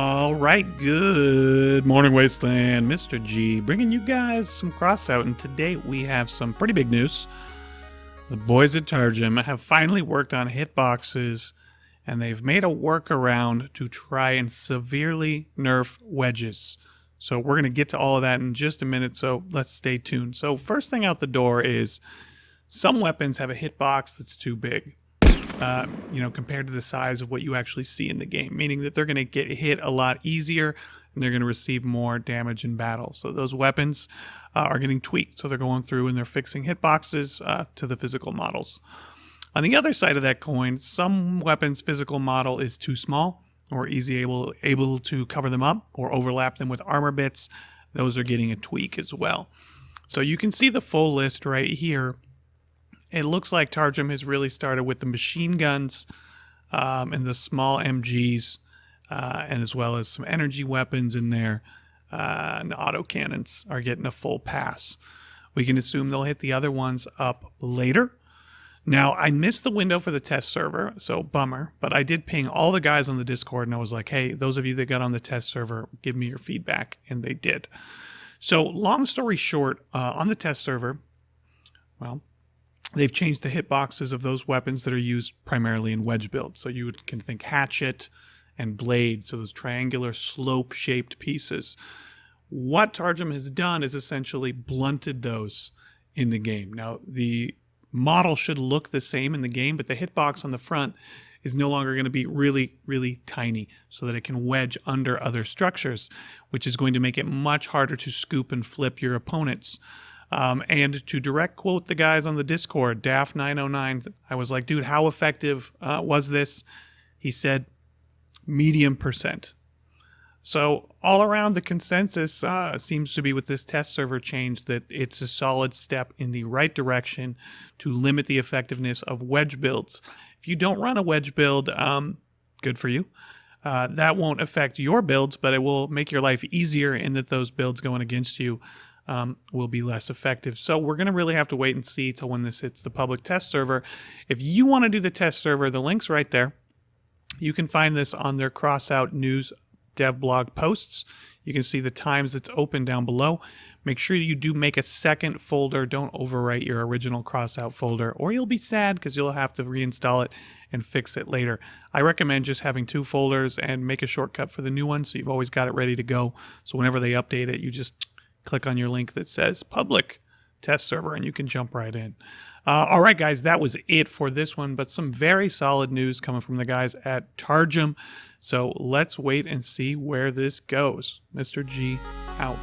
All right, good morning, Wasteland. Mr. G bringing you guys some Crossout, and today we have some pretty big news. The boys at Targum have finally worked on hitboxes, and they've made a workaround to try and severely nerf wedges. So we're going to get to all of that in just a minute, so let's stay tuned. So first thing out the door is some weapons have a hitbox that's too big. Compared to the size of what you actually see in the game, meaning that they're going to get hit a lot easier and they're going to receive more damage in battle. So those weapons are getting tweaked. So they're going through and they're fixing hitboxes to the physical models. On the other side of that coin, some weapons' physical model is too small or able to cover them up or overlap them with armor bits. Those are getting a tweak as well. So you can see the full list right here. It looks like Targum has really started with the machine guns and the small MGs, and as well as some energy weapons in there. And autocannons are getting a full pass. We can assume they'll hit the other ones up later. Now, I missed the window for the test server, so bummer. But I did ping all the guys on the Discord, and I was like, hey, those of you that got on the test server, give me your feedback. And they did. So long story short, on the test server, well, they've changed the hitboxes of those weapons that are used primarily in wedge builds. So you can think hatchet and blade, so those triangular slope-shaped pieces. What Targum has done is essentially blunted those in the game. Now, the model should look the same in the game, but the hitbox on the front is no longer going to be really, really tiny so that it can wedge under other structures, which is going to make it much harder to scoop and flip your opponents. And to direct quote the guys on the Discord, Daff909, I was like, dude, how effective was this? He said, medium %. So all around the consensus seems to be with this test server change that it's a solid step in the right direction to limit the effectiveness of wedge builds. If you don't run a wedge build, good for you. That won't affect your builds, but it will make your life easier in that those builds going against you will be less effective. So we're going to really have to wait and see till when this hits the public test server. If you want to do the test server, the link's right there. You can find this on their Crossout News dev blog posts. You can see the times it's open down below. Make sure you do make a second folder. Don't overwrite your original Crossout folder, or you'll be sad because you'll have to reinstall it and fix it later. I recommend just having 2 folders and make a shortcut for the new one so you've always got it ready to go. So whenever they update it, you just click on your link that says public test server and you can jump right in. All right, guys, that was it for this one, but some very solid news coming from the guys at Targum. So let's wait and see where this goes. Mr. G out.